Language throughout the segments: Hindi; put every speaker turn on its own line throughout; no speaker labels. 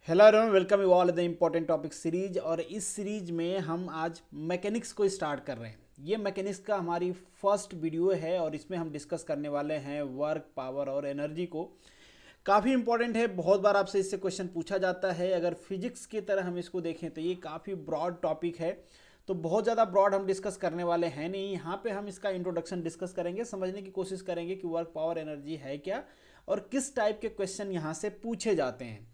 Hello everyone, welcome you all the important topic series. और इस सीरीज में हम आज मैकेनिक्स को स्टार्ट कर रहे हैं। ये मैकेनिक्स का हमारी फर्स्ट वीडियो है और इसमें हम डिस्कस करने वाले हैं वर्क, पावर और एनर्जी को। काफ़ी इंपॉर्टेंट है, बहुत बार आपसे इससे क्वेश्चन पूछा जाता है। अगर फिजिक्स की तरह हम इसको देखें तो ये काफ़ी ब्रॉड टॉपिक है, तो बहुत ज़्यादा ब्रॉड हम डिस्कस करने वाले हैं नहीं। यहाँ पे हम इसका इंट्रोडक्शन डिस्कस करेंगे, समझने की कोशिश करेंगे कि वर्क, पावर, एनर्जी है क्या और किस टाइप के क्वेश्चन यहाँ से पूछे जाते हैं।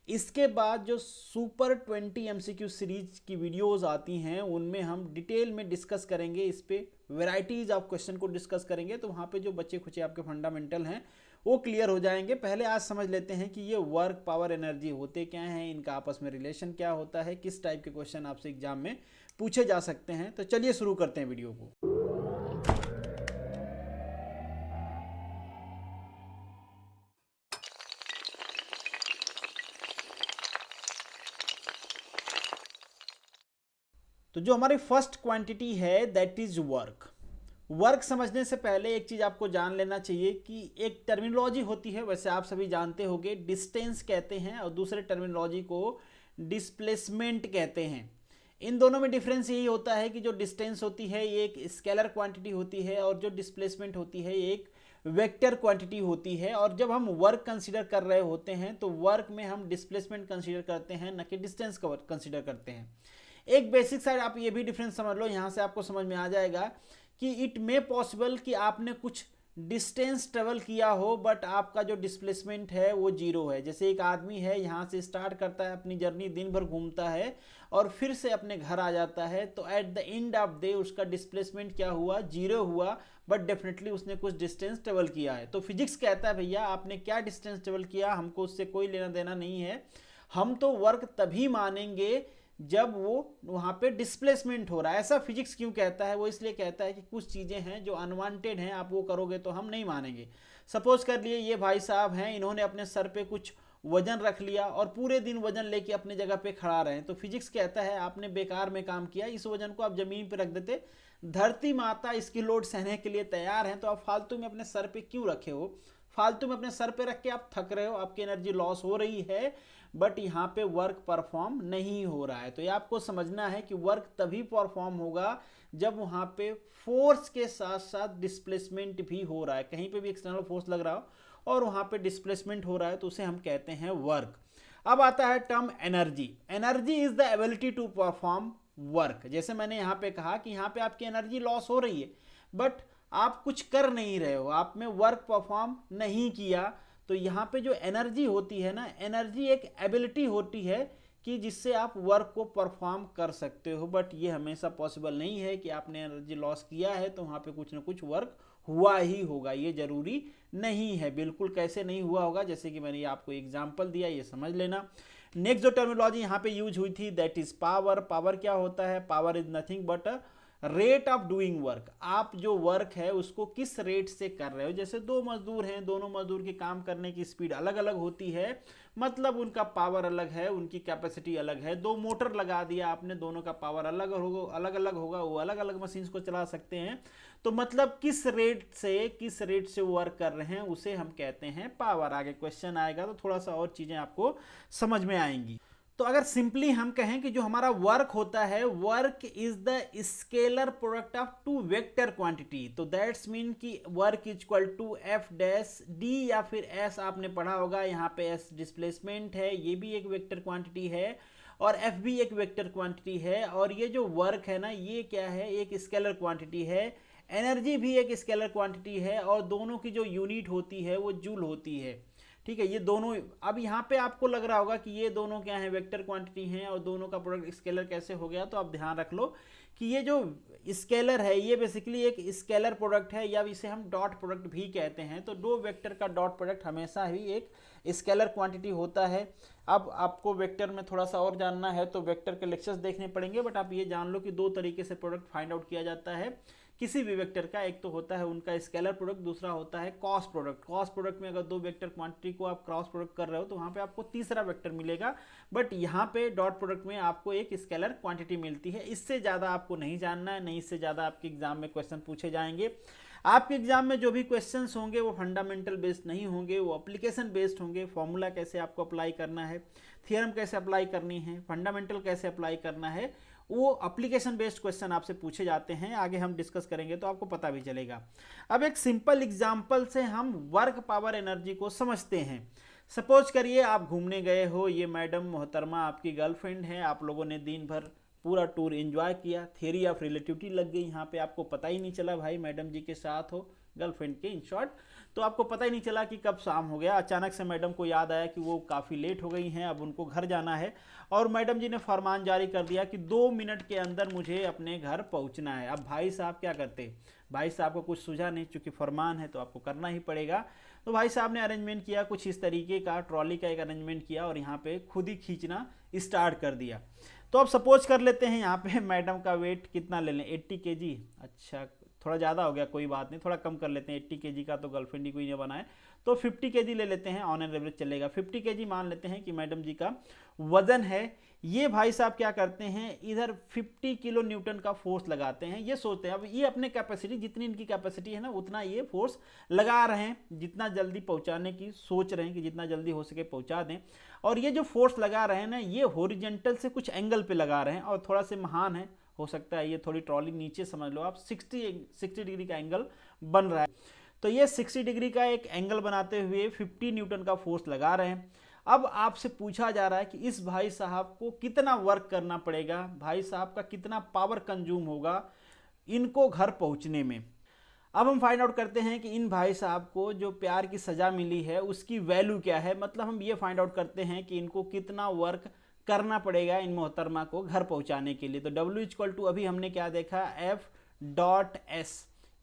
इसके बाद जो सुपर 20 एमसीक्यू सीरीज की वीडियोस आती हैं उनमें हम डिटेल में डिस्कस करेंगे, इस पे वेराइटीज ऑफ क्वेश्चन को डिस्कस करेंगे। तो वहाँ पे जो बच्चे खुचे आपके फंडामेंटल हैं वो क्लियर हो जाएंगे। पहले आज समझ लेते हैं कि ये वर्क, पावर, एनर्जी होते क्या हैं, इनका आपस में रिलेशन क्या होता है, किस टाइप के क्वेश्चन आपसे एग्जाम में पूछे जा सकते हैं। तो चलिए शुरू करते हैं वीडियो को। तो जो हमारी फर्स्ट क्वांटिटी है दैट इज वर्क। वर्क समझने से पहले एक चीज आपको जान लेना चाहिए कि एक टर्मिनोलॉजी होती है, वैसे आप सभी जानते होंगे, डिस्टेंस कहते हैं और दूसरे टर्मिनोलॉजी को डिस्प्लेसमेंट कहते हैं। इन दोनों में डिफरेंस यही होता है कि जो डिस्टेंस होती है ये एक स्केलर क्वांटिटी होती है और जो डिस्प्लेसमेंट होती है ये एक वेक्टर क्वांटिटी होती है। और जब हम वर्क कंसीडर कर रहे होते हैं तो वर्क में हम डिस्प्लेसमेंट कंसीडर करते हैं, न कि डिस्टेंस कंसीडर करते हैं। एक बेसिक साइड आप ये भी डिफरेंस समझ लो, यहां से आपको समझ में आ जाएगा कि इट मे पॉसिबल कि आपने कुछ डिस्टेंस ट्रेवल किया हो बट आपका जो डिस्प्लेसमेंट है वो जीरो है। जैसे एक आदमी है, यहाँ से स्टार्ट करता है अपनी जर्नी, दिन भर घूमता है और फिर से अपने घर आ जाता है, तो at the end of day उसका डिस्प्लेसमेंट क्या हुआ, जीरो हुआ, बट डेफिनेटली उसने कुछ डिस्टेंस ट्रेवल किया है। तो फिजिक्स कहता है भैया आपने क्या डिस्टेंस ट्रेवल किया, हमको उससे कोई लेना देना नहीं है। हम तो वर्क तभी मानेंगे जब वो वहां पे डिस्प्लेसमेंट हो रहा है। ऐसा फिजिक्स क्यों कहता है? वो इसलिए कहता है कि कुछ चीजें हैं जो अनवांटेड हैं, आप वो करोगे तो हम नहीं मानेंगे। सपोज कर लिए ये भाई साहब हैं, इन्होंने अपने सर पे कुछ वजन रख लिया और पूरे दिन वजन लेके अपनी जगह पे खड़ा रहे, तो फिजिक्स कहता है आपने बेकार में काम किया। इस वजन को आप जमीन पे रख देते, धरती माता इसकी लोड सहने के लिए तैयार है, तो आप फालतू में अपने सर पे क्यों रखे हो? फालतू में अपने सर पे रख के आप थक रहे हो, आपकी एनर्जी लॉस हो रही है, बट यहाँ पे वर्क परफॉर्म नहीं हो रहा है। तो ये आपको समझना है कि वर्क तभी परफॉर्म होगा जब वहाँ पे फोर्स के साथ साथ डिस्प्लेसमेंट भी हो रहा है। कहीं पे भी एक्सटर्नल फोर्स लग रहा हो और वहाँ पे डिस्प्लेसमेंट हो रहा है तो उसे हम कहते हैं वर्क। अब आता है term energy. Energy is the ability to perform work. जैसे मैंने यहाँ पे कहा कि यहाँ पे आपकी एनर्जी लॉस हो रही है बट आप कुछ कर नहीं रहे हो, आपने वर्क परफॉर्म नहीं किया। तो यहाँ पे जो एनर्जी होती है ना, एनर्जी एक एबिलिटी होती है कि जिससे आप वर्क को परफॉर्म कर सकते हो, बट ये हमेशा पॉसिबल नहीं है कि आपने एनर्जी लॉस किया है तो वहाँ पे कुछ ना कुछ वर्क हुआ ही होगा, ये जरूरी नहीं है। बिल्कुल कैसे नहीं हुआ होगा, जैसे कि मैंने आपको एग्जाम्पल दिया, ये समझ लेना। नेक्स्ट जो टर्मिनोलॉजी यहाँ पे यूज हुई थी दैट इज पावर। पावर क्या होता है? Power is nothing but rate of doing work. आप जो वर्क है उसको किस रेट से कर रहे हो। जैसे दो मजदूर हैं, दोनों मजदूर के काम करने की स्पीड अलग अलग होती है, मतलब उनका पावर अलग है, उनकी कैपेसिटी अलग है। दो मोटर लगा दिया आपने, दोनों का पावर अलग होगा, अलग अलग होगा, वो अलग अलग मशीन को चला सकते हैं। तो मतलब किस रेट से वर्क कर रहे हैं उसे हम कहते हैं पावर। आगे क्वेश्चन आएगा तो थोड़ा सा और चीजें आपको समझ में आएंगी। तो अगर सिंपली हम कहें कि जो हमारा वर्क होता है, work is the scalar product of two vector quantity, तो दैट्स मीन कि work is equal to f dash d या फिर एस। आपने पढ़ा होगा, यहाँ पे एस डिस्प्लेसमेंट है, ये भी एक वेक्टर क्वांटिटी है और एफ भी एक वेक्टर क्वांटिटी है। और ये जो वर्क है ना, ये क्या है? एक स्केलर क्वांटिटी है। एनर्जी भी एक स्केलर क्वांटिटी है और दोनों की जो यूनिट होती है वो जूल होती है। ठीक है, ये दोनों। अब यहाँ पे आपको लग रहा होगा कि ये दोनों क्या है? वेक्टर क्वांटिटी हैं और दोनों का प्रोडक्ट स्केलर कैसे हो गया? तो आप ध्यान रख लो कि ये जो स्केलर है ये बेसिकली एक स्केलर प्रोडक्ट है, या इसे हम डॉट प्रोडक्ट भी कहते हैं। तो दो वेक्टर का डॉट प्रोडक्ट हमेशा ही एक स्केलर क्वांटिटी होता है। अब आपको वेक्टर में थोड़ा सा और जानना है तो वेक्टर के लेक्चर्स देखने पड़ेंगे, बट आप ये जान लो कि दो तरीके से प्रोडक्ट फाइंड आउट किया जाता है किसी भी वेक्टर का। एक तो होता है उनका स्केलर प्रोडक्ट, दूसरा होता है क्रॉस प्रोडक्ट। क्रॉस प्रोडक्ट में अगर दो वेक्टर क्वांटिटी को आप क्रॉस प्रोडक्ट कर रहे हो तो वहां पे आपको तीसरा वेक्टर मिलेगा, बट यहाँ पे डॉट प्रोडक्ट में आपको एक स्केलर क्वांटिटी मिलती है। इससे ज़्यादा आपको नहीं जानना है, नहीं इससे ज़्यादा आपके एग्जाम में क्वेश्चन पूछे जाएंगे। आपके एग्जाम में जो भी क्वेश्चंस होंगे वो फंडामेंटल बेस्ड नहीं होंगे, वो एप्लीकेशन बेस्ड होंगे। फॉर्मूला कैसे आपको अप्लाई करना है, थियरम कैसे अप्लाई करनी है, फंडामेंटल कैसे अप्लाई करना है, वो एप्लीकेशन बेस्ड क्वेश्चन आपसे पूछे जाते हैं। आगे हम डिस्कस करेंगे तो आपको पता भी चलेगा। अब एक सिंपल एग्जांपल से हम वर्क पावर एनर्जी को समझते हैं। सपोज करिए आप घूमने गए हो, ये मैडम मोहतरमा आपकी गर्लफ्रेंड है, आप लोगों ने दिन भर पूरा टूर एंजॉय किया, थ्योरी ऑफ रिलेटिविटी लग गई यहाँ पे, आपको पता ही नहीं चला भाई मैडम जी के साथ हो, गर्लफ्रेंड के इन शॉर्ट, तो आपको पता ही नहीं चला कि कब शाम हो गया। अचानक से मैडम को याद आया कि वो काफ़ी लेट हो गई हैं, अब उनको घर जाना है, और मैडम जी ने फरमान जारी कर दिया कि 2 मिनट के अंदर मुझे अपने घर पहुंचना है। अब भाई साहब क्या करते, भाई साहब को कुछ सूझा नहीं, चूंकि फरमान है तो आपको करना ही पड़ेगा। तो भाई साहब ने अरेंजमेंट किया कुछ इस तरीके का, ट्रॉली का एक अरेंजमेंट किया और यहाँ पे खुद ही खींचना स्टार्ट कर दिया। तो अब सपोज कर लेते हैं यहाँ पे मैडम का वेट कितना ले लें, 80 kg। अच्छा थोड़ा ज़्यादा हो गया, कोई बात नहीं, थोड़ा कम कर लेते हैं, 80 kg का तो गर्लफ्रेंड ही कोई नहीं बनाए, तो 50 kg ले लेते हैं, ऑन एन एवरेज चलेगा। 50 kg मान लेते हैं कि मैडम जी का वजन है। ये भाई साहब क्या करते हैं, इधर 50 किलो न्यूटन का फोर्स लगाते हैं। ये सोचते हैं अब ये अपने कैपेसिटी, जितनी इनकी कैपेसिटी है ना उतना ये फोर्स लगा रहे हैं, जितना जल्दी पहुंचाने की सोच रहे हैं कि जितना जल्दी हो सके पहुंचा दें। और ये जो फोर्स लगा रहे हैं ना, ये हॉरिजॉन्टल से कुछ एंगल पे लगा रहे हैं, और थोड़ा से महान है, हो सकता है ये थोड़ी ट्रॉली नीचे समझ लो आप, 60 डिग्री का एंगल बन रहा है। तो ये 60 डिग्री का एक एंगल बनाते हुए 50 न्यूटन का फोर्स लगा रहे हैं। अब आपसे पूछा जा रहा है कि इस भाई साहब को कितना वर्क करना पड़ेगा, भाई साहब का कितना पावर कंज्यूम होगा इनको घर पहुंचने में। अब हम फाइंड आउट करते हैं कि इन भाई साहब को जो प्यार की सज़ा मिली है उसकी वैल्यू क्या है। मतलब हम ये फाइंड आउट करते हैं कि इनको कितना वर्क करना पड़ेगा इन मोहतरमा को घर पहुंचाने के लिए। तो W इक्वल टू अभी हमने क्या देखा, F.S,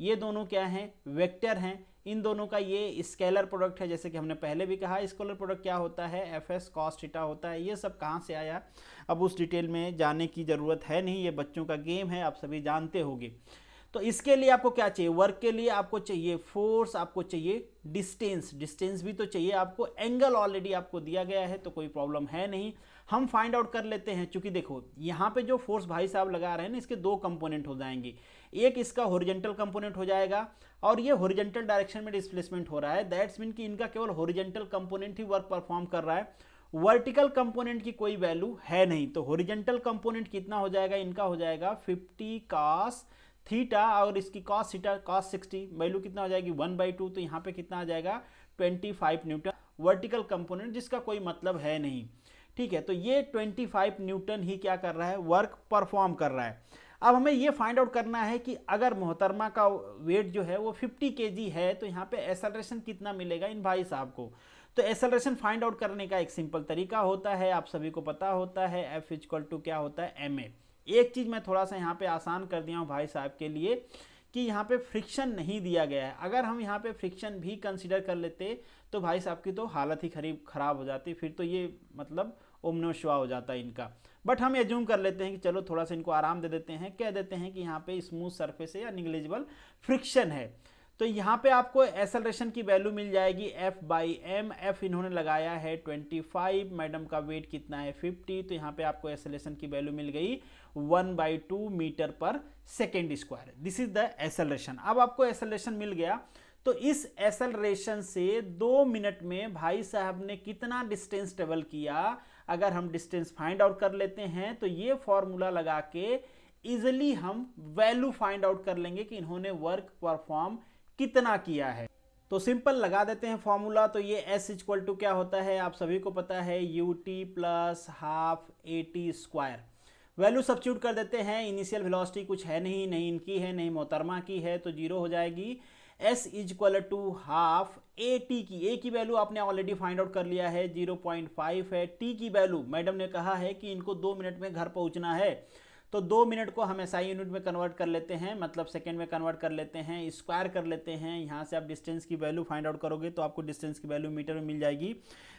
ये दोनों क्या हैं, वेक्टर हैं। इन दोनों का ये स्केलर प्रोडक्ट है, जैसे कि हमने पहले भी कहा स्केलर प्रोडक्ट क्या होता है, Fs cos थीटा होता है। ये सब कहाँ से आया, अब उस डिटेल में जाने की ज़रूरत है नहीं, ये बच्चों का गेम है, आप सभी जानते होंगे। तो इसके लिए आपको क्या चाहिए, वर्क के लिए आपको चाहिए फोर्स, आपको चाहिए डिस्टेंस, डिस्टेंस भी तो चाहिए आपको, एंगल ऑलरेडी आपको दिया गया है तो कोई प्रॉब्लम है नहीं। हम फाइंड आउट कर लेते हैं, चूंकि देखो यहाँ पे जो फोर्स भाई साहब लगा रहे हैं ना, इसके 2 कंपोनेंट हो जाएंगे। एक इसका हॉरिजॉन्टल कंपोनेंट हो जाएगा, और ये हॉरिजॉन्टल डायरेक्शन में डिस्प्लेसमेंट हो रहा है, दैट्स मीन कि इनका केवल हॉरिजॉन्टल कंपोनेंट ही वर्क परफॉर्म कर रहा है, वर्टिकल कंपोनेंट की कोई वैल्यू है नहीं। तो हॉरिजॉन्टल कंपोनेंट कितना हो जाएगा, इनका हो जाएगा 50 cos थीटा, और इसकी cos थीटा cos 60, वैल्यू कितना हो जाएगी 1/2, तो यहाँ पे कितना आ जाएगा 25 न्यूटन वर्टिकल कंपोनेंट, जिसका कोई मतलब है नहीं। ठीक है, तो ये 25 न्यूटन ही क्या कर रहा है, वर्क परफॉर्म कर रहा है। अब हमें ये फाइंड आउट करना है कि अगर मोहतरमा का वेट जो है वो 50 kg है, तो यहाँ पे एक्सेलरेशन कितना मिलेगा इन भाई साहब को। तो एक्सेलरेशन फाइंड आउट करने का एक सिंपल तरीका होता है, आप सभी को पता होता है, F इक्वल टू क्या होता है, ma। एक चीज़ मैं थोड़ा सा यहाँ पे आसान कर दिया हूँ भाई साहब के लिए कि यहाँ पे फ्रिक्शन नहीं दिया गया है। अगर हम यहाँ पे फ्रिक्शन भी कंसीडर कर लेते तो भाई साहब की तो हालत ही खराब हो जाती, फिर तो ये मतलब ओमनो शिवा हो जाता है इनका। बट हम एज्यूम कर लेते हैं कि चलो थोड़ा सा इनको आराम दे देते हैं, कह देते हैं कि यहाँ पे स्मूथ सरफेस है या निग्लिजिबल फ्रिक्शन है। तो यहाँ पे आपको एक्सेलरेशन की वैल्यू मिल जाएगी F/m। F इन्होंने लगाया है 25, मैडम का वेट कितना है 50, तो यहाँ पे आपको एक्सेलरेशन की वैल्यू मिल गई 1/2 metre per second square. This is the acceleration. अब आपको एक्सेलरेशन मिल गया, तो इस एक्सेलरेशन से 2 मिनट में भाई साहब ने कितना डिस्टेंस ट्रेवल किया, अगर हम डिस्टेंस फाइंड आउट कर लेते हैं तो ये फॉर्मूला लगा के इजिली हम वैल्यू फाइंड आउट कर लेंगे कि इन्होंने वर्क परफॉर्म कितना किया है। तो सिंपल लगा देते हैं फॉर्मूला। तो ये S इक्वल टू क्या होता है, आप सभी को पता है, UT plus half AT square. Value substitute कर देते हैं, इनिशियल वेलोसिटी कुछ है नहीं, नहीं इनकी है नहीं मोहतरमा की है, तो 0 हो जाएगी। S equal to half AT की, A की वैल्यू आपने ऑलरेडी फाइंड आउट कर लिया है 0.5 है। T की वैल्यू मैडम ने कहा है कि इनको 2 मिनट में घर पहुंचना है, तो 2 मिनट को हम SI यूनिट में कन्वर्ट कर लेते हैं, मतलब सेकेंड में कन्वर्ट कर लेते हैं, स्क्वायर कर लेते हैं। यहाँ से आप डिस्टेंस की वैल्यू फाइंड आउट करोगे तो आपको डिस्टेंस की वैल्यू मीटर में मिल जाएगी,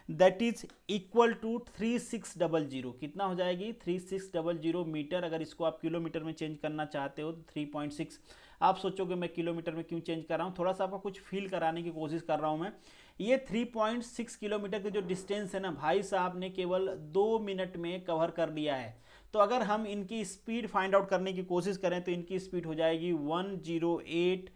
दैट इज इक्वल टू 3600। कितना हो जाएगी 3600 मीटर। अगर इसको आप किलोमीटर में चेंज करना चाहते हो तो 3.6। आप सोचोगे मैं किलोमीटर में क्यों चेंज कर रहा हूँ, थोड़ा सा आपको कुछ फील कराने की कोशिश कर रहा हूँ मैं। ये 3.6 किलोमीटर के जो डिस्टेंस है ना, भाई साहब ने केवल 2 मिनट में कवर कर लिया है। तो अगर हम इनकी स्पीड फाइंड आउट करने की कोशिश करें तो इनकी स्पीड हो जाएगी 108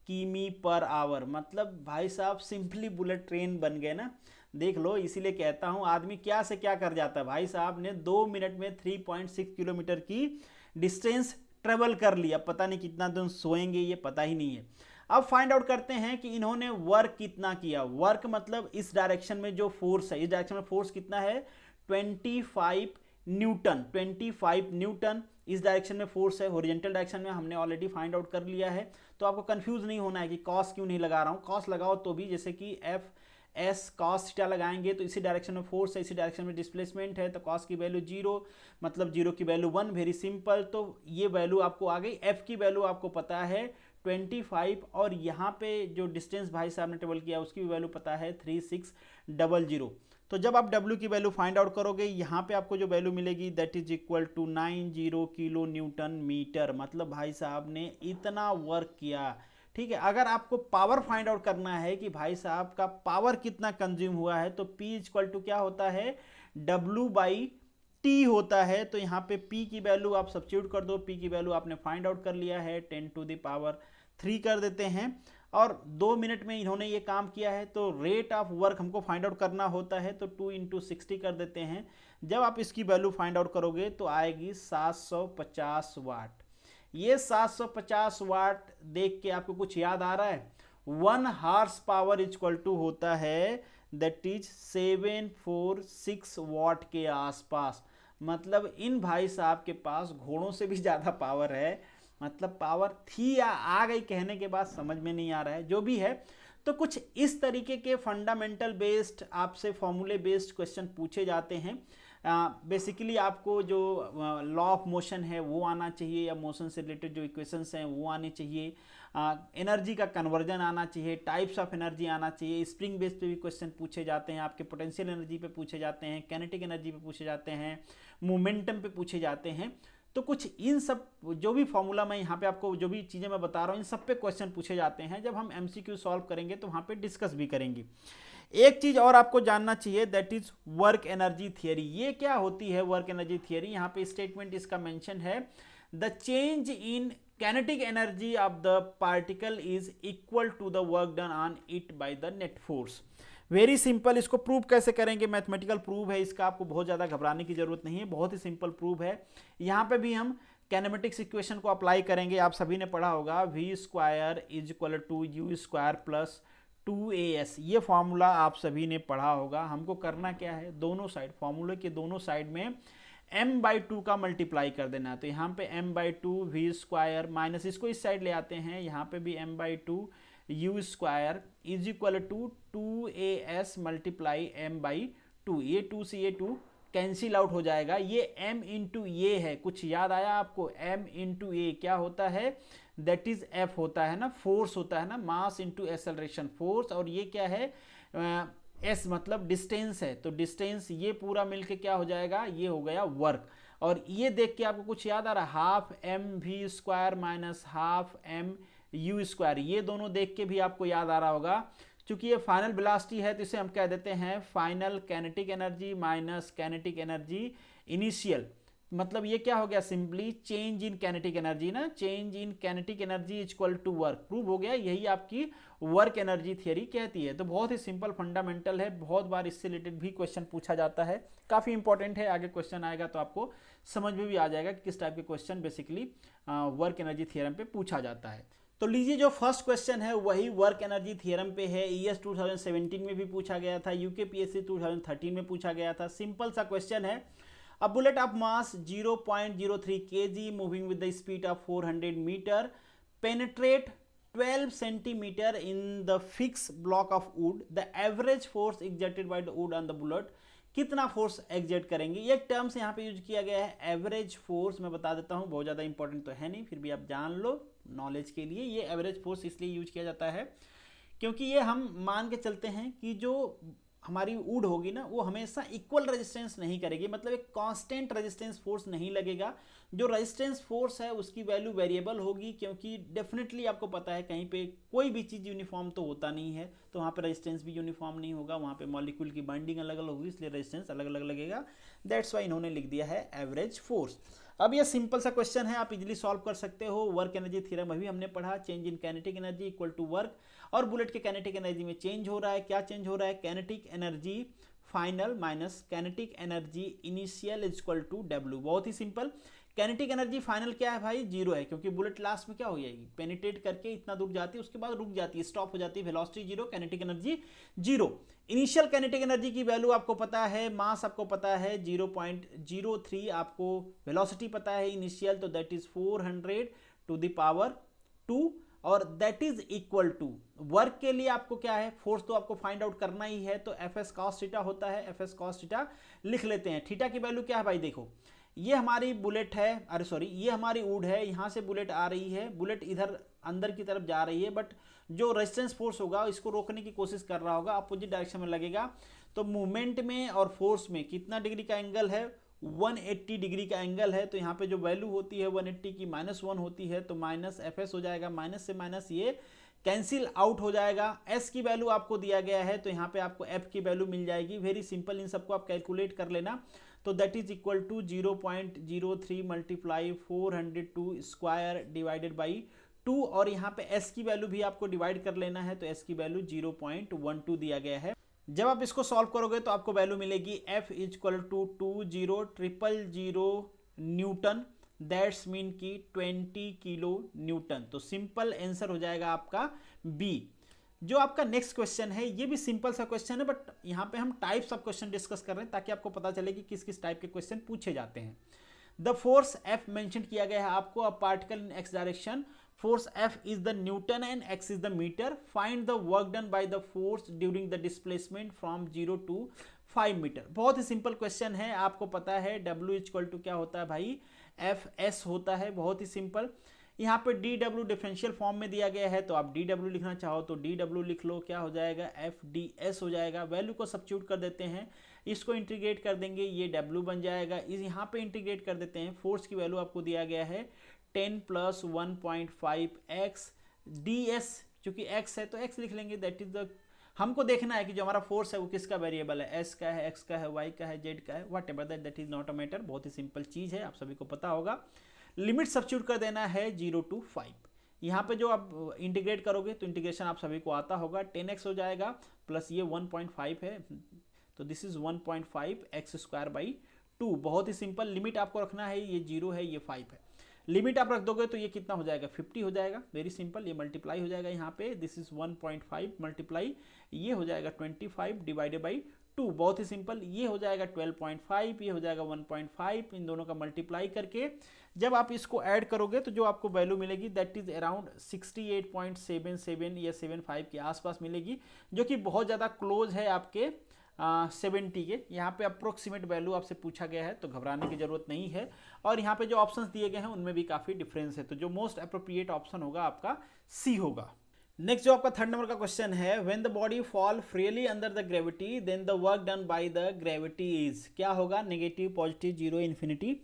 किमी पर आवर। मतलब भाई साहब सिंपली बुलेट ट्रेन बन गए ना, देख लो, इसीलिए कहता हूँ आदमी क्या से क्या कर जाता है। भाई साहब ने 2 मिनट में 3.6 किलोमीटर की डिस्टेंस ट्रेवल कर लिया। पता नहीं कितना दिन सोएंगे, ये पता ही नहीं है। अब फाइंड आउट करते हैं कि इन्होंने वर्क कितना किया। वर्क मतलब इस डायरेक्शन में जो फोर्स है, इस डायरेक्शन में फोर्स कितना है 25 न्यूटन। 25 न्यूटन इस डायरेक्शन में फोर्स है। हॉरिजॉन्टल डायरेक्शन में हमने ऑलरेडी फाइंड आउट कर लिया है। तो आपको कंफ्यूज नहीं होना है कि कॉस क्यों नहीं लगा रहा हूँ। कॉस लगाओ तो भी, जैसे कि एफ एस कॉस थीटा लगाएंगे तो इसी डायरेक्शन में फोर्स है, इसी डायरेक्शन में डिस्प्लेसमेंट है, तो कॉस की वैल्यू 0 मतलब 0 की वैल्यू 1। Very simple. तो ये वैल्यू आपको आ गई। एफ की वैल्यू आपको पता है 25 और यहाँ पे जो डिस्टेंस भाई साहब ने ट्रेवल किया उसकी भी वैल्यू पता है 3600। तो जब आप W की वैल्यू फाइंड आउट करोगे, यहाँ पे आपको जो वैल्यू मिलेगी that is equal to 90 kilo newton metre. मतलब भाई साहब ने इतना वर्क किया। ठीक है, अगर आपको पावर फाइंड आउट करना है कि भाई साहब का पावर कितना कंज्यूम हुआ है, तो P इक्वल टू क्या होता है W/T होता है। तो यहाँ पे P की वैल्यू आप सब्स्टिट्यूट कर दो। P की वैल्यू आपने फाइंड आउट कर लिया है 10⁻³ कर देते हैं। और 2 मिनट में इन्होंने ये काम किया है। तो रेट ऑफ वर्क हमको फाइंड आउट करना होता है, तो 2 × 60 कर देते हैं। जब आप इसकी वैल्यू फाइंड आउट करोगे तो आएगी 750 वाट। ये 750 वाट देख के आपको कुछ याद आ रहा है? 1 हॉर्स पावर इक्वल टू होता है दैट इज 746 वाट के आसपास। मतलब इन भाई साहब के पास घोड़ों से भी ज़्यादा पावर है। मतलब पावर थी या आ गई, कहने के बाद समझ में नहीं आ रहा है, जो भी है। तो कुछ इस तरीके के फंडामेंटल बेस्ड आपसे फॉर्मूले बेस्ड क्वेश्चन पूछे जाते हैं। बेसिकली आपको जो लॉ ऑफ मोशन है वो आना चाहिए, या मोशन से रिलेटेड जो इक्वेशंस हैं वो आने चाहिए। एनर्जी का कन्वर्जन आना चाहिए, टाइप्स ऑफ एनर्जी आना चाहिए। स्प्रिंग बेस पे भी क्वेश्चन पूछे जाते हैं, आपके पोटेंशियल एनर्जी पे पूछे जाते हैं, काइनेटिक एनर्जी पे पूछे जाते हैं, मोमेंटम पे पूछे जाते हैं। तो कुछ इन सब जो भी फॉर्मूला मैं यहाँ पे आपको जो भी चीज़ें मैं बता रहा हूँ इन सब पे क्वेश्चन पूछे जाते हैं। जब हम MCQ सॉल्व करेंगे तो वहाँ पे डिस्कस भी करेंगे। एक चीज़ और आपको जानना चाहिए that is work energy theory. ये क्या होती है वर्क एनर्जी थियरी? यहाँ पे स्टेटमेंट इसका मेंशन है, the change in kinetic energy of the particle is equal to the work done on it by the net force. Very simple. इसको प्रूव कैसे करेंगे? मैथमेटिकल प्रूव है इसका, आपको बहुत ज़्यादा घबराने की जरूरत नहीं है, बहुत ही सिंपल प्रूव है। यहाँ पे भी हम कैनेमेटिक्स इक्वेशन को अप्लाई करेंगे। आप सभी ने पढ़ा होगा V² is equal to U² plus 2AS। ये फॉर्मूला आप सभी ने पढ़ा होगा। हमको करना क्या है, दोनों साइड, फॉर्मूले के दोनों साइड में m/2 का मल्टीप्लाई कर देना है। तो यहाँ पे m/2 V² माइनस इसको इस साइड ले आते हैं, यहाँ पे भी m/2 U² is equal to 2AS multiply m/2। ये 2 से ये 2 कैंसिल आउट हो जाएगा। ये m इंटू ये है, कुछ याद आया आपको? m इंटू ए क्या होता है? दैट इज F होता है ना, फोर्स होता है ना, मास इंटू एक्सेलरेशन फोर्स। और ये क्या है? S मतलब डिस्टेंस है। तो डिस्टेंस ये पूरा मिलके क्या हो जाएगा? ये हो गया वर्क। और ये देख के आपको कुछ याद आ रहा है? Half mv² minus half mu²। ये दोनों देख के भी आपको याद आ रहा होगा। चूंकि ये फाइनल वेलोसिटी है तो इसे हम कह देते हैं final kinetic energy minus kinetic energy initial. मतलब ये क्या हो गया? Simply change in kinetic energy ना, change in kinetic energy equal to work. Prove हो गया। यही आपकी वर्क एनर्जी थियरी कहती है। तो बहुत ही सिंपल फंडामेंटल है, बहुत बार इससे रिलेटेड भी क्वेश्चन पूछा जाता है, काफ़ी इंपॉर्टेंट है। आगे क्वेश्चन आएगा तो आपको समझ में भी आ जाएगा कि किस टाइप के question basically work energy theorem पे पूछा जाता है। तो लीजिए, जो फर्स्ट क्वेश्चन है वही वर्क एनर्जी थियरम पे है। ES 2017 में भी पूछा गया था, UKPSC 2013 में पूछा गया था। सिंपल सा क्वेश्चन है, a bullet of mass 0.03 kg moving with the speed of 400 meter penetrate 12 centimeter in the fixed block of wood. The average force exerted by the wood on the bullet, कितना फोर्स एग्जर्ट करेंगे? ये टर्म्स यहाँ पे यूज किया गया है एवरेज फोर्स। मैं बता देता हूँ, बहुत ज़्यादा इंपॉर्टेंट तो है नहीं, फिर भी आप जान लो नॉलेज के लिए। ये एवरेज फोर्स इसलिए यूज किया जाता है क्योंकि ये हम मान के चलते हैं कि जो हमारी वुड होगी ना वो हमेशा इक्वल रेजिस्टेंस नहीं करेगी, मतलब एक कांस्टेंट रेजिस्टेंस फोर्स नहीं लगेगा। जो रेजिस्टेंस फोर्स है उसकी वैल्यू वेरिएबल होगी, क्योंकि डेफिनेटली आपको पता है कहीं पे कोई भी चीज़ यूनिफॉर्म तो होता नहीं है, तो वहाँ पे रेजिस्टेंस भी यूनिफॉर्म नहीं होगा, वहाँ पे मॉलिक्यूल की बाइंडिंग अलग अलग होगी, इसलिए रेजिस्टेंस अलग अलग लगेगा। दैट्स वाई इन्होंने लिख दिया है एवरेज फोर्स। अब ये सिंपल सा क्वेश्चन है, आप इजीली सॉल्व कर सकते हो। वर्क एनर्जी थ्योरम अभी हमने पढ़ा, change in kinetic energy equal to work, और बुलेट के काइनेटिक एनर्जी में चेंज हो रहा है, क्या चेंज हो रहा है, kinetic energy final minus kinetic energy initial is equal to डब्ल्यू। बहुत ही सिंपल। काइनेटिक एनर्जी फाइनल क्या है भाई, जीरो है, क्योंकि बुलेट लास्ट में क्या हो जाएगी, पेनिट्रेट करके इतना दूर जाती है, उसके बाद रुक जाती है, स्टॉप हो जाती है, velocity zero, kinetic energy zero. Initial kinetic energy की वैल्यू आपको पता है, मास आपको पता है 0.03, आपको वेलोसिटी पता है इनिशियल, तो that is 400 to the power 2, और that is equal to work के लिए आपको क्या है, फोर्स तो आपको फाइंड आउट करना ही है, तो एफ एस कॉस थीटा होता है, एफ एस कॉस थीटा लिख लेते हैं। थीटा की वैल्यू क्या है भाई, देखो ये हमारी बुलेट है, अरे सॉरी ये हमारी वुड है, यहाँ से बुलेट आ रही है, बुलेट इधर अंदर की तरफ जा रही है, बट जो रेजिस्टेंस फोर्स होगा इसको रोकने की कोशिश कर रहा होगा, अपोजिट डायरेक्शन में लगेगा, तो मूवमेंट में और फोर्स में कितना डिग्री का एंगल है, 180 डिग्री का एंगल है। तो यहाँ पे जो वैल्यू होती है 180 की -1 होती है, तो माइनस एफ एस हो जाएगा, माइनस से माइनस ये कैंसिल आउट हो जाएगा। एस की वैल्यू आपको दिया गया है, तो यहाँ पे आपको एफ की वैल्यू मिल जाएगी, वेरी सिंपल, इन सबको आप कैलकुलेट कर लेना। तो that is equal to 0.03 multiply 402 square divided by 2, और यहाँ पे एस की वैल्यू भी आपको डिवाइड कर लेना है, तो एस की वैल्यू 0.12 दिया गया है। जब आप इसको सॉल्व करोगे तो आपको वैल्यू मिलेगी F is equal to 20,000 newton, that's mean की 20 किलो न्यूटन। तो सिंपल आंसर हो जाएगा आपका बी। जो आपका नेक्स्ट क्वेश्चन है ये भी सिंपल सा क्वेश्चन है, बट यहाँ पे हम टाइप्स ऑफ क्वेश्चन डिस्कस कर रहे हैं ताकि आपको पता चले कि किस किस टाइप के क्वेश्चन पूछे जाते हैं। द फोर्स F मेंशन किया गया है आपको, a particle in x direction, force F is the Newton and X is the meter. Find the work done by the force during the displacement from 0 to 5 metre. बहुत ही सिंपल क्वेश्चन है, आपको पता है W इक्वल टू क्या होता है भाई, FS होता है, बहुत ही सिंपल। यहाँ पे DW डिफरेंशियल फॉर्म में दिया गया है, तो आप DW लिखना चाहो तो DW लिख लो, क्या हो जाएगा FDS हो जाएगा। वैल्यू को सब्स्टिट्यूट कर देते हैं, इसको इंटीग्रेट कर देंगे, ये W बन जाएगा, इस यहाँ पे इंटीग्रेट कर देते हैं, फोर्स की वैल्यू आपको दिया गया है 10 + 1.5x ds, चूंकि x है तो x लिख लेंगे, दैट इज द, हमको देखना है कि जो हमारा फोर्स है वो किसका वेरिएबल है, s का है, x का है, y का है, z का है, what ever that is not a matter. बहुत ही सिंपल चीज है, आप सभी को पता होगा। लिमिट सब्स्टिट्यूट कर देना है 0 to 5। यहाँ पे जो आप इंटीग्रेट करोगे तो इंटीग्रेशन आप सभी को आता होगा, 10x हो जाएगा प्लस ये 1.5 है, तो दिस इज 1.5x²/2। बहुत ही सिंपल, लिमिट आपको रखना है, ये 0 है, ये 5 है, लिमिट आप रख दोगे तो ये कितना हो जाएगा, 50 हो जाएगा, वेरी सिंपल। ये मल्टीप्लाई हो जाएगा यहाँ पे, दिस इज 1.5 मल्टीप्लाई, ये हो जाएगा 25 डिवाइडेड बाई 2, बहुत ही सिंपल। ये हो जाएगा 12.5, ये हो जाएगा 1.5, इन दोनों का मल्टीप्लाई करके जब आप इसको ऐड करोगे तो जो आपको वैल्यू मिलेगी दैट इज अराउंड 68.77 या 75 के आसपास मिलेगी, जो कि बहुत ज़्यादा क्लोज है आपके 70 के। यहाँ पे अप्रोक्सीमेट वैल्यू आपसे पूछा गया है, तो घबराने की जरूरत नहीं है। और यहाँ पे जो ऑप्शंस दिए गए हैं उनमें भी काफ़ी डिफरेंस है, तो जो मोस्ट अप्रोप्रिएट ऑप्शन होगा आपका सी होगा। नेक्स्ट जो आपका 3rd नंबर का क्वेश्चन है, when the body fall freely under the gravity then the work done by the gravity is, क्या होगा, negative, positive, zero, infinity.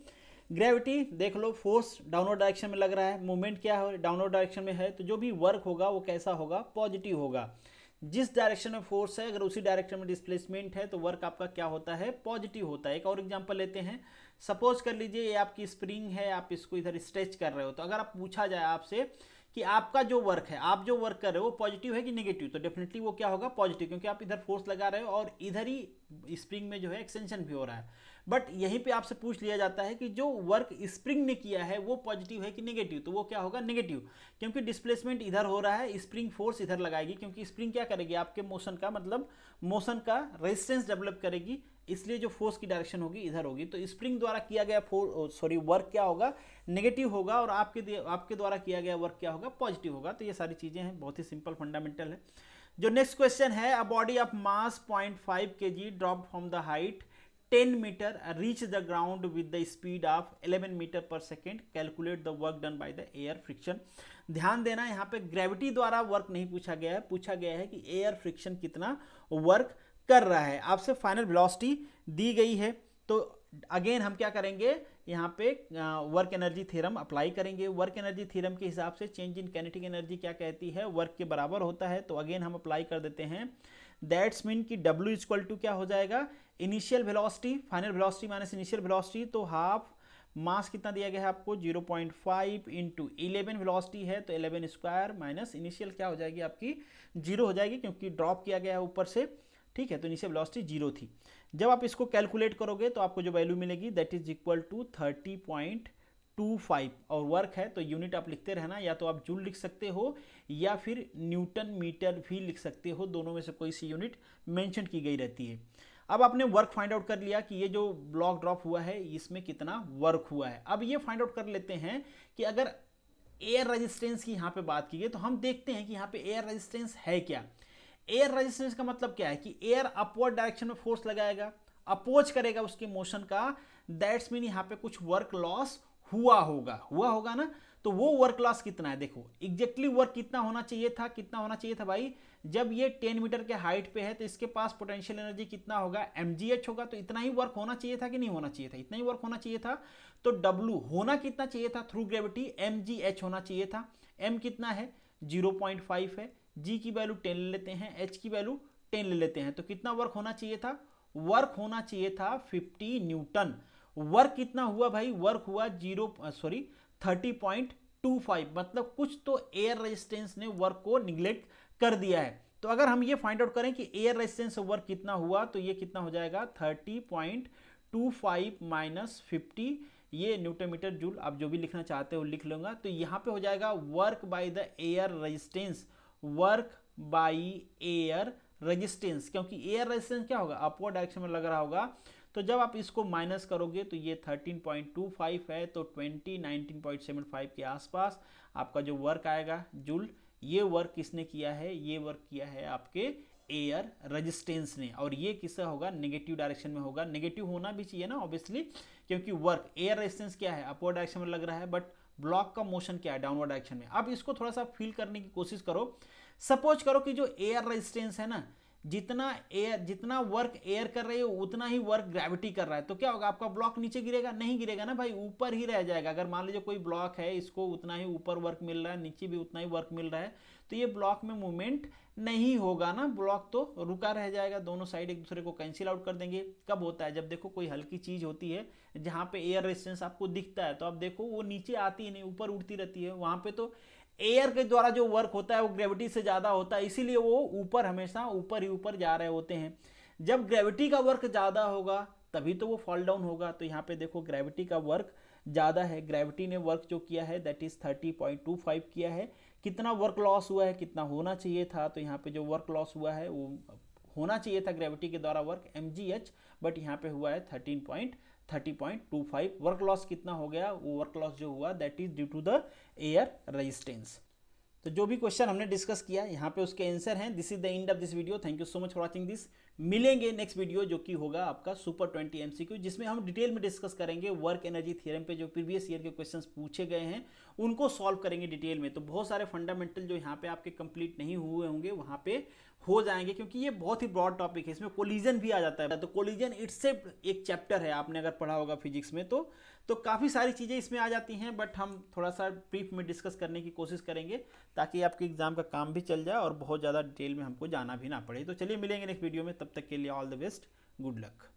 Gravity देख लो, फोर्स डाउनवर्ड डायरेक्शन में लग रहा है, मूवमेंट क्या है, डाउनवर्ड डायरेक्शन में है, तो जो भी वर्क होगा वो कैसा होगा, पॉजिटिव होगा। जिस डायरेक्शन में फोर्स है अगर उसी डायरेक्शन में डिस्प्लेसमेंट है तो वर्क आपका क्या होता है, पॉजिटिव होता है। एक और एग्जांपल लेते हैं, सपोज कर लीजिए ये आपकी स्प्रिंग है, आप इसको इधर स्ट्रेच कर रहे हो, तो अगर आप पूछा जाए आपसे कि आपका जो वर्क है, आप जो वर्क कर रहे हो वो पॉजिटिव है कि नेगेटिव, तो डेफिनेटली वो क्या होगा, पॉजिटिव, क्योंकि आप इधर फोर्स लगा रहे हो और इधर ही स्प्रिंग में जो है एक्सटेंशन भी हो रहा है। बट यहीं पे आपसे पूछ लिया जाता है कि जो वर्क स्प्रिंग ने किया है वो पॉजिटिव है कि नेगेटिव, तो वो क्या होगा, नेगेटिव, क्योंकि डिस्प्लेसमेंट इधर हो रहा है, स्प्रिंग फोर्स इधर लगाएगी, क्योंकि स्प्रिंग क्या करेगी, आपके मोशन का मतलब मोशन का रेजिस्टेंस डेवलप करेगी, इसलिए जो फोर्स की डायरेक्शन होगी इधर होगी, तो स्प्रिंग द्वारा किया गया वर्क क्या होगा, नेगेटिव होगा, और आपके द्वारा किया गया वर्क क्या होगा, पॉजिटिव होगा। तो ये सारी चीजें हैं, बहुत ही सिंपल फंडामेंटल है। जो नेक्स्ट क्वेश्चन है, a body of mass 0.5 kg drop from the height 10 metre reach the ground with the speed of 11 metre per second, calculate the work done by the air friction. ध्यान देना, यहाँ पे ग्रेविटी द्वारा वर्क नहीं पूछा गया है, पूछा गया है कि एयर फ्रिक्शन कितना वर्क कर रहा है। आपसे फाइनल वेलोसिटी दी गई है, तो अगेन हम क्या करेंगे, यहाँ पे वर्क एनर्जी थ्योरम अप्लाई करेंगे। वर्क एनर्जी थ्योरम के हिसाब से चेंज इन काइनेटिक एनर्जी क्या कहती है, वर्क के बराबर होता है, तो अगेन हम अप्लाई कर देते हैं। दैट्स मीन कि W इक्वल टू क्या हो जाएगा, initial velocity, final velocity minus initial velocity, तो हाफ मास कितना दिया गया है आपको 0.5 इंटू 11 वेलोसिटी है तो 11 स्क्वायर माइनस इनिशियल क्या हो जाएगी आपकी 0 हो जाएगी क्योंकि ड्रॉप किया गया है ऊपर से, ठीक है। तो इनिशियल वेलोसिटी 0 थी। जब आप इसको कैलकुलेट करोगे तो आपको जो वैल्यू मिलेगी दैट इज इक्वल टू 30.25 और वर्क है तो यूनिट आप लिखते रहना, या तो आप जूल लिख सकते हो या फिर न्यूटन मीटर भी लिख सकते हो, दोनों में से कोई सी यूनिट मेंशन की गई रहती है। अब आपने वर्क फाइंड आउट कर लिया कि ये जो ब्लॉक ड्रॉप हुआ है इसमें कितना वर्क हुआ है। अब ये फाइंड आउट कर लेते हैं कि अगर एयर रेजिस्टेंस की यहाँ पे बात की गई तो हम देखते हैं कि यहाँ पे एयर रेजिस्टेंस है क्या। एयर रेजिस्टेंस का मतलब क्या है कि एयर अपवर्ड डायरेक्शन में फोर्स लगाएगा, अपोज करेगा उसके मोशन का, दैट्स मीन यहाँ पे कुछ वर्क लॉस हुआ होगा ना। तो वो वर्क लॉस कितना है, देखो एग्जैक्टली वर्क कितना होना चाहिए था भाई। जब ये 10 मीटर के हाइट पे है तो इसके पास पोटेंशियल एनर्जी कितना होगा, mgh होगा, तो इतना ही वर्क होना चाहिए था कि नहीं होना चाहिए था, इतना ही वर्क होना चाहिए था। तो W होना कितना चाहिए था थ्रू ग्रेविटी, mgh होना चाहिए था। m कितना है 0.5 है, g की वैल्यू 10 ले लेते हैं, h की वैल्यू 10 ले लेते हैं, तो कितना वर्क होना चाहिए था, वर्क होना चाहिए था 50 न्यूटन। वर्क कितना हुआ भाई, वर्क हुआ 30.25, मतलब कुछ तो एयर रेजिस्टेंस ने वर्क को निगलेक्ट कर दिया है। तो अगर हम ये फाइंड आउट करें कि एयर रेजिस्टेंस वर्क कितना हुआ तो ये कितना हो जाएगा 30.25 माइनस 50, ये न्यूटन मीटर जूल, आप जो भी लिखना चाहते हो लिख लूंगा। तो यहाँ पे हो जाएगा work by the air resistance, work by air resistance, क्योंकि एयर रेजिस्टेंस क्या होगा अपवर्ड डायरेक्शन में लग रहा होगा। तो जब आप इसको माइनस करोगे तो ये 13.25 है, तो 19.75 के आसपास आपका जो वर्क आएगा जूल। ये वर्क किसने किया है, ये वर्क किया है आपके एयर रेजिस्टेंस ने, और ये किसका होगा नेगेटिव डायरेक्शन में होगा। नेगेटिव होना भी चाहिए ना ऑब्वियसली, क्योंकि वर्क एयर रेजिस्टेंस क्या है अपवर्ड डायरेक्शन में लग रहा है, बट ब्लॉक का मोशन क्या है डाउनवर्ड डायरेक्शन में। अब इसको थोड़ा सा फील करने की कोशिश करो। सपोज करो कि जो एयर रेजिस्टेंस है ना, जितना वर्क एयर कर रही है उतना ही वर्क ग्रेविटी कर रहा है, तो क्या होगा आपका ब्लॉक नीचे गिरेगा, नहीं गिरेगा ना भाई, ऊपर ही रह जाएगा। अगर मान लीजिए कोई ब्लॉक है, इसको उतना ही ऊपर वर्क मिल रहा है, नीचे भी उतना ही वर्क मिल रहा है, तो ये ब्लॉक में मूवमेंट नहीं होगा ना, ब्लॉक तो रुका रह जाएगा, दोनों साइड एक दूसरे को कैंसिल आउट कर देंगे। कब होता है, जब देखो कोई हल्की चीज होती है जहां पे एयर रेजिस्टेंस आपको दिखता है, तो आप देखो वो नीचे आती ही नहीं, ऊपर उड़ती रहती है, वहां पे तो एयर के द्वारा जो वर्क होता है वो ग्रेविटी से ज्यादा होता है, इसीलिए वो ऊपर हमेशा ऊपर ही ऊपर जा रहे होते हैं। जब ग्रेविटी का वर्क ज्यादा होगा तभी तो वो फॉल डाउन होगा। तो यहाँ पे देखो ग्रेविटी का वर्क ज्यादा है, ग्रेविटी ने वर्क जो किया है दैट इज 30.25 किया है। कितना वर्क लॉस हुआ है, कितना होना चाहिए था, तो यहाँ पे जो वर्क लॉस हुआ है वो होना चाहिए था ग्रेविटी के द्वारा वर्क mgh, बट यहाँ पे हुआ है 30.25। वर्क लॉस कितना हो गया, वो वर्क लॉस जो हुआ that is due to the air resistance. तो जो भी क्वेश्चन हमने डिस्कस किया यहाँ पे उसके आंसर हैं। This is the end of this video, thank you so much for watching this. मिलेंगे नेक्स्ट वीडियो जो कि होगा आपका सुपर 20 MCQ, जिसमें हम डिटेल में डिस्कस करेंगे वर्क एनर्जी थ्योरम पे जो प्रीवियस ईयर के क्वेश्चंस पूछे गए हैं उनको सॉल्व करेंगे डिटेल में। तो बहुत सारे फंडामेंटल जो यहाँ पे आपके कंप्लीट नहीं हुए होंगे वहाँ पे हो जाएंगे, क्योंकि ये बहुत ही ब्रॉड टॉपिक है, इसमें कोलिजन भी आ जाता है। तो कोलिजन इट्सेल्फ एक चैप्टर है, आपने अगर पढ़ा होगा फिजिक्स में तो काफ़ी सारी चीज़ें इसमें आ जाती हैं, बट हम थोड़ा सा ब्रीफ में डिस्कस करने की कोशिश करेंगे ताकि आपके एग्जाम का काम भी चल जाए और बहुत ज़्यादा डिटेल में हमको जाना भी ना पड़े। तो चलिए मिलेंगे नेक्स्ट वीडियो में, तब तक के लिए all the best, good luck.